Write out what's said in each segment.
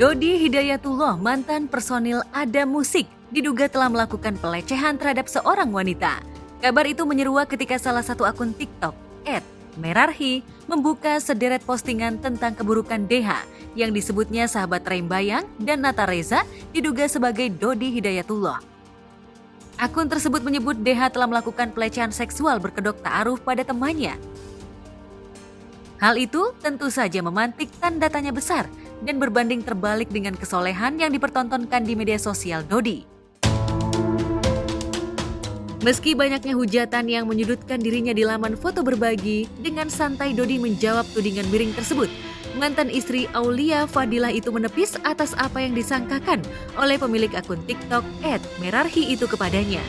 Dodi Hidayatullah, mantan personil Adam Musik, diduga telah melakukan pelecehan terhadap seorang wanita. Kabar itu menyeruak ketika salah satu akun TikTok, @merarhi, membuka sederet postingan tentang keburukan DH yang disebutnya sahabat Rembayang dan Nata Reza diduga sebagai Dodi Hidayatullah. Akun tersebut menyebut DH telah melakukan pelecehan seksual berkedok ta'aruf pada temannya. Hal itu tentu saja memantik tanda tanya besar dan berbanding terbalik dengan kesolehan yang dipertontonkan di media sosial Dodi. Meski banyaknya hujatan yang menyudutkan dirinya di laman foto berbagi, dengan santai Dodi menjawab tudingan miring tersebut. Mantan istri Aulia Fadilah itu menepis atas apa yang disangkakan oleh pemilik akun TikTok @merarhi itu kepadanya.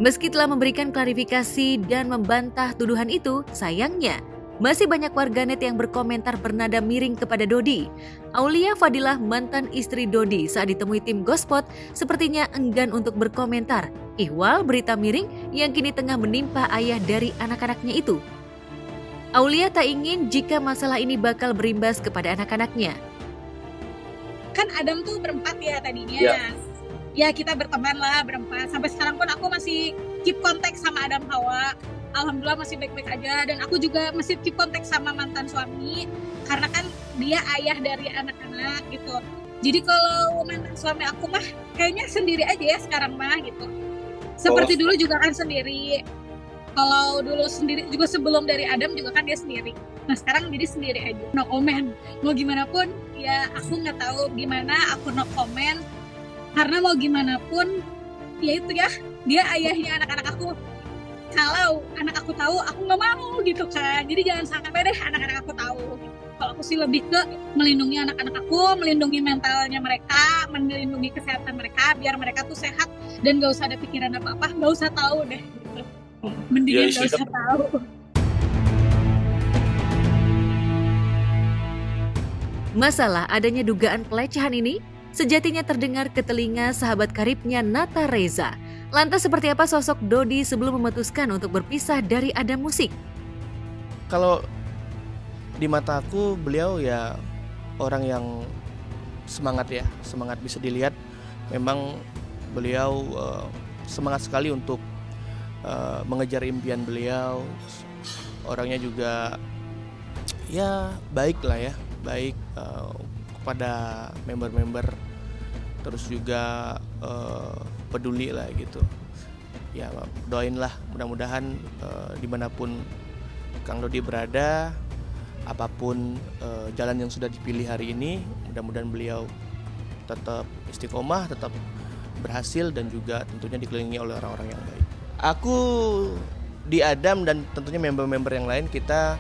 Meski telah memberikan klarifikasi dan membantah tuduhan itu, sayangnya masih banyak warganet yang berkomentar bernada miring kepada Dodi. Aulia Fadilah, mantan istri Dodi, saat ditemui tim Gospot sepertinya enggan untuk berkomentar ihwal berita miring yang kini tengah menimpa ayah dari anak-anaknya itu. Aulia tak ingin jika masalah ini bakal berimbas kepada anak-anaknya. Kan Adam tuh berempat ya tadinya. Ya kita berteman lah berempat. Sampai sekarang pun aku masih keep kontak sama Adam Hawa. Alhamdulillah masih baik-baik aja. Dan aku juga masih keep kontak sama mantan suami. Karena kan dia ayah dari anak-anak gitu. Jadi kalau mantan suami aku mah kayaknya sendiri aja ya sekarang mah gitu. Seperti dulu juga kan sendiri. Kalau dulu sendiri juga sebelum dari Adam juga kan dia sendiri. Nah sekarang jadi sendiri aja. No comment. Mau gimana pun ya aku nggak tahu gimana, aku no comment. Karena mau gimana pun, ya itu ya, dia ayahnya anak-anak aku. Kalau anak aku tahu, aku nggak mau gitu kan. Jadi jangan sampai deh anak-anak aku tahu. Kalau aku sih lebih ke melindungi anak-anak aku, melindungi mentalnya mereka, melindungi kesehatan mereka, biar mereka tuh sehat dan gak usah ada pikiran apa-apa, gak usah tahu deh. Gitu. Mendingan gak usah tahu. Masalah adanya dugaan pelecehan ini sejatinya terdengar ke telinga sahabat karibnya Nata Reza. Lantas seperti apa sosok Dodi sebelum memutuskan untuk berpisah dari Adam Musik? Kalau di mata aku beliau ya orang yang semangat ya, semangat bisa dilihat. Memang beliau semangat sekali untuk mengejar impian beliau. Orangnya juga ya baik lah ya, baik kepada member-member, terus juga peduli lah gitu. Ya doainlah mudah-mudahan dimanapun Kang Dodi berada, apapun jalan yang sudah dipilih hari ini, mudah-mudahan beliau tetap istiqomah, tetap berhasil dan juga tentunya dikelilingi oleh orang-orang yang baik. Aku di Adam dan tentunya member-member yang lain kita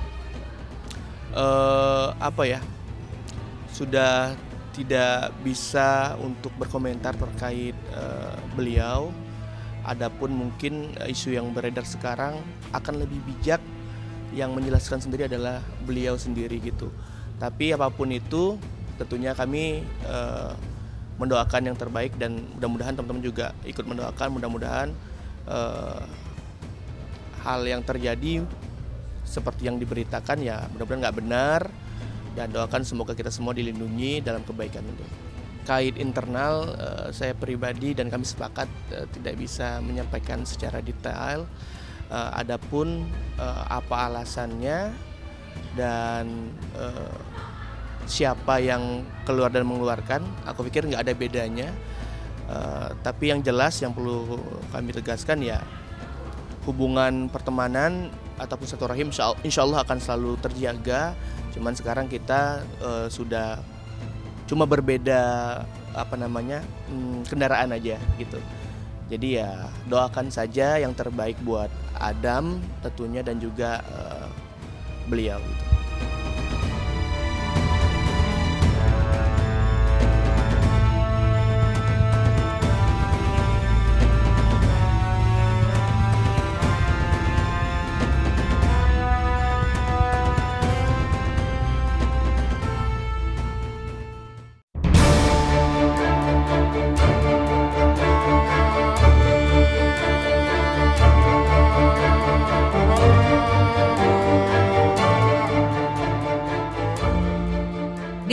sudah tidak bisa untuk berkomentar terkait beliau. Adapun mungkin isu yang beredar sekarang akan lebih bijak, yang menjelaskan sendiri adalah beliau sendiri gitu. Tapi apapun itu tentunya kami mendoakan yang terbaik dan mudah-mudahan teman-teman juga ikut mendoakan, mudah-mudahan hal yang terjadi seperti yang diberitakan ya mudah-mudahan nggak benar. Dan doakan semoga kita semua dilindungi dalam kebaikan itu. Kait internal, saya pribadi dan kami sepakat tidak bisa menyampaikan secara detail. Adapun apa alasannya dan siapa yang keluar dan mengeluarkan, aku pikir nggak ada bedanya. Tapi yang jelas yang perlu kami tegaskan ya hubungan pertemanan ataupun silaturahim insya Allah akan selalu terjaga. Cuman sekarang kita sudah cuma berbeda kendaraan aja gitu. Jadi ya doakan saja yang terbaik buat Adam tentunya dan juga beliau gitu.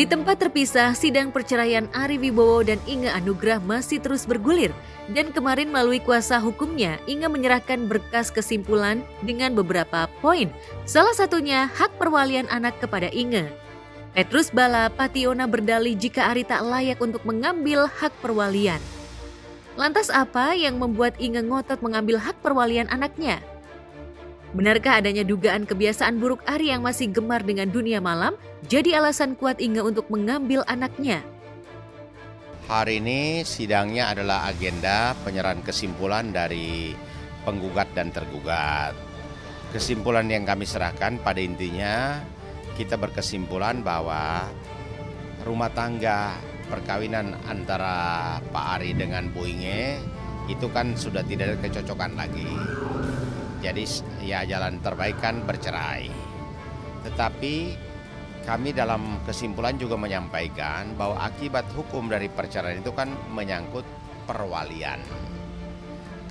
Di tempat terpisah, sidang perceraian Ari Wibowo dan Inge Anugrah masih terus bergulir. Dan kemarin melalui kuasa hukumnya, Inge menyerahkan berkas kesimpulan dengan beberapa poin. Salah satunya hak perwalian anak kepada Inge. Petrus Bala Pationa berdalih jika Ari tak layak untuk mengambil hak perwalian. Lantas apa yang membuat Inge ngotot mengambil hak perwalian anaknya? Benarkah adanya dugaan kebiasaan buruk Ari yang masih gemar dengan dunia malam jadi alasan kuat Inge untuk mengambil anaknya? Hari ini sidangnya adalah agenda penyerahan kesimpulan dari penggugat dan tergugat. Kesimpulan yang kami serahkan pada intinya kita berkesimpulan bahwa rumah tangga perkawinan antara Pak Ari dengan Bu Inge itu kan sudah tidak ada kecocokan lagi. Jadi ya jalan terbaik kan bercerai. Tetapi kami dalam kesimpulan juga menyampaikan bahwa akibat hukum dari perceraian itu kan menyangkut perwalian.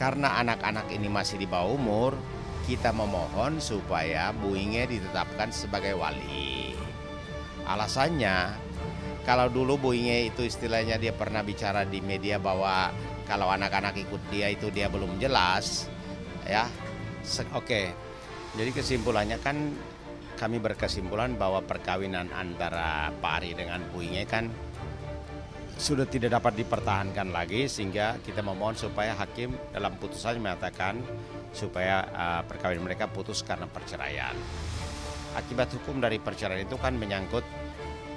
Karena anak-anak ini masih di bawah umur, kita memohon supaya Bu Inge ditetapkan sebagai wali. Alasannya, kalau dulu Bu Inge itu istilahnya dia pernah bicara di media bahwa kalau anak-anak ikut dia itu dia belum jelas, ya. Oke, jadi kesimpulannya kan kami berkesimpulan bahwa perkawinan antara Pak Ari dengan Bu Inge kan sudah tidak dapat dipertahankan lagi, sehingga kita memohon supaya hakim dalam putusannya mengatakan supaya perkawinan mereka putus karena perceraian. Akibat hukum dari perceraian itu kan menyangkut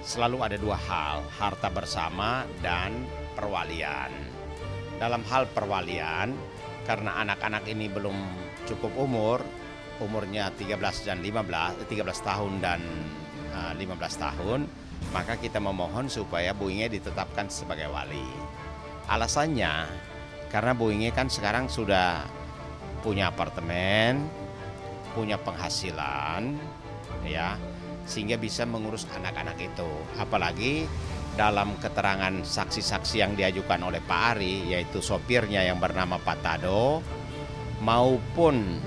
selalu ada dua hal, harta bersama dan perwalian. Dalam hal perwalian, karena anak-anak ini belum cukup umurnya 13 tahun dan 15 tahun, maka kita memohon supaya Bu Inge ditetapkan sebagai wali. Alasannya, karena Bu Inge kan sekarang sudah punya apartemen, punya penghasilan, ya, sehingga bisa mengurus anak-anak itu. Apalagi dalam keterangan saksi-saksi yang diajukan oleh Pak Ari, yaitu sopirnya yang bernama Pak Tado, maupun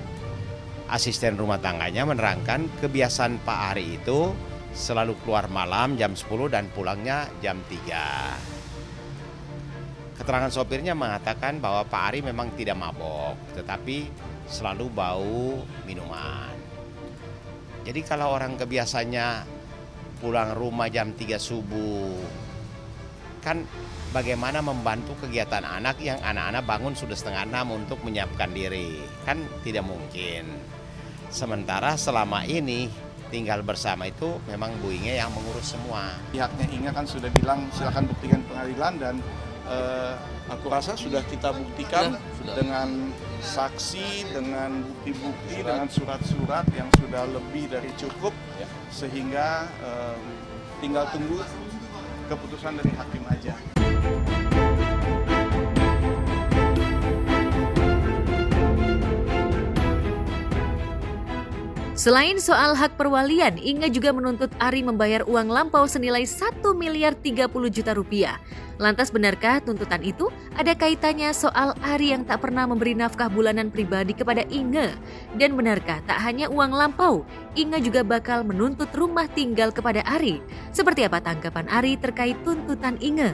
asisten rumah tangganya menerangkan kebiasaan Pak Ari itu selalu keluar malam jam 10 dan pulangnya jam 3. Keterangan sopirnya mengatakan bahwa Pak Ari memang tidak mabok, tetapi selalu bau minuman. Jadi kalau orang kebiasaannya pulang rumah jam 3 subuh, kan bagaimana membantu kegiatan anak yang anak-anak bangun sudah 5:30 untuk menyiapkan diri? Kan tidak mungkin. Sementara selama ini tinggal bersama itu memang Bu Inge yang mengurus semua. Pihaknya Inge kan sudah bilang silakan buktikan pengadilan, dan aku rasa sudah kita buktikan dengan saksi, dengan bukti-bukti, dengan surat-surat yang sudah lebih dari cukup, sehingga tinggal tunggu keputusan dari hakim aja. Selain soal hak perwalian, Inge juga menuntut Ari membayar uang lampau senilai 1 miliar 30 juta rupiah. Lantas benarkah tuntutan itu ada kaitannya soal Ari yang tak pernah memberi nafkah bulanan pribadi kepada Inge? Dan benarkah tak hanya uang lampau, Inge juga bakal menuntut rumah tinggal kepada Ari? Seperti apa tanggapan Ari terkait tuntutan Inge?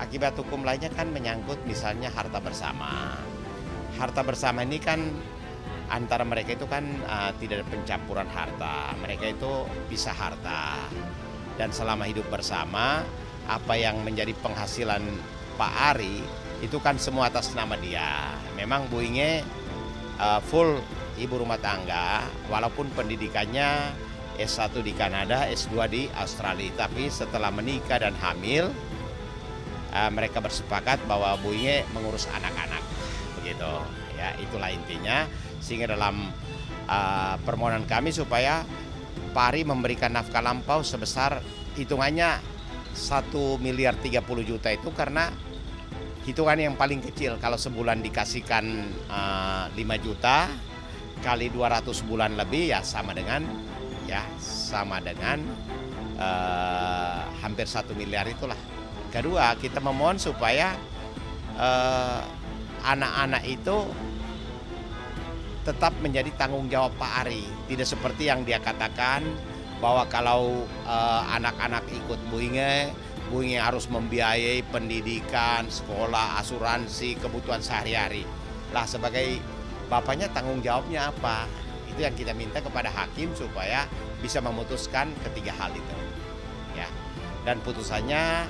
Akibat hukum lainnya kan menyangkut misalnya harta bersama. Harta bersama ini kan antara mereka itu kan tidak ada pencampuran harta. Mereka itu pisah harta. Dan selama hidup bersama, apa yang menjadi penghasilan Pak Ari itu kan semua atas nama dia. Memang Bu Inge full ibu rumah tangga, walaupun pendidikannya S1 di Kanada, S2 di Australia. Tapi setelah menikah dan hamil, mereka bersepakat bahwa Bu Inge mengurus anak-anak. Begitu ya, itulah intinya, sehingga dalam permohonan kami supaya Pak Ari memberikan nafkah lampau sebesar hitungannya 1 miliar 30 juta itu karena hitungan yang paling kecil. Kalau sebulan dikasihkan 5 juta kali 200 bulan lebih ya sama dengan hampir 1 miliar itulah. Kedua, kita memohon supaya anak-anak itu tetap menjadi tanggung jawab Pak Ari. Tidak seperti yang dia katakan bahwa kalau anak-anak ikut Buinge harus membiayai pendidikan, sekolah, asuransi, kebutuhan sehari-hari. Lah sebagai bapaknya tanggung jawabnya apa? Itu yang kita minta kepada hakim supaya bisa memutuskan ketiga hal itu. Ya. Dan putusannya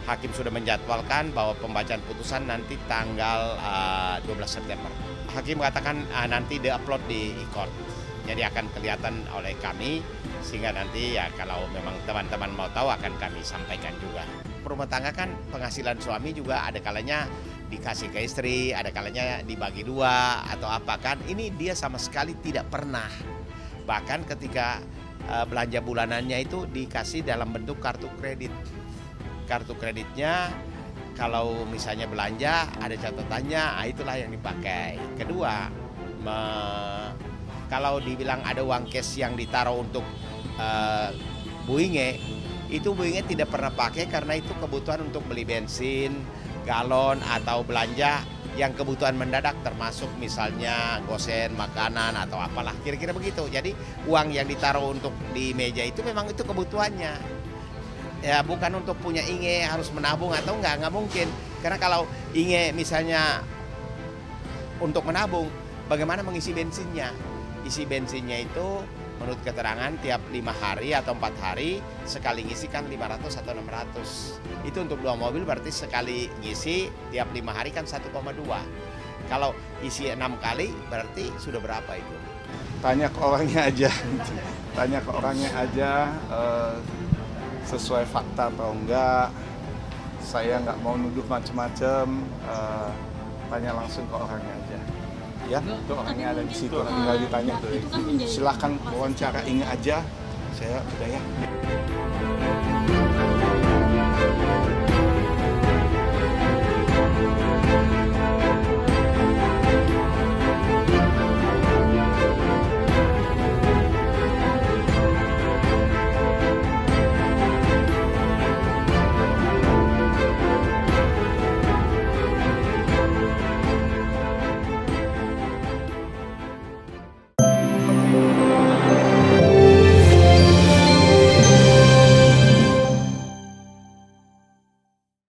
hakim sudah menjadwalkan bahwa pembacaan putusan nanti tanggal 12 September. Hakim mengatakan nanti di-upload di e-court. Jadi akan kelihatan oleh kami, sehingga nanti ya kalau memang teman-teman mau tahu akan kami sampaikan juga. Rumah tangga kan penghasilan suami juga ada kalanya dikasih ke istri, ada kalanya dibagi dua atau apa kan. Ini dia sama sekali tidak pernah. Bahkan ketika belanja bulanannya itu dikasih dalam bentuk kartu kredit. Kartu kreditnya kalau misalnya belanja ada catatannya, itulah yang dipakai. Kedua, kalau dibilang ada uang cash yang ditaruh untuk Buinge, itu Buinge tidak pernah pakai karena itu kebutuhan untuk beli bensin, galon atau belanja yang kebutuhan mendadak termasuk misalnya gosen, makanan atau apalah kira-kira begitu. Jadi uang yang ditaruh untuk di meja itu memang itu kebutuhannya. Ya bukan untuk punya Inge harus menabung atau nggak mungkin. Karena kalau Inge misalnya untuk menabung, bagaimana mengisi bensinnya? Isi bensinnya itu menurut keterangan tiap 5 hari atau 4 hari sekali ngisi kan 500 atau 600. Itu untuk 2 mobil berarti sekali ngisi tiap 5 hari kan 1,2. Kalau isi 6 kali berarti sudah berapa itu? Tanya ke orangnya aja. Tanya ke orangnya aja sesuai fakta atau enggak. Saya nggak mau nuduh macam-macam. Tanya langsung ke orangnya aja. Ya, itu orangnya ada di situ, tinggal ditanya tuh. Silakan wawancara Inge aja. Saya udah ya.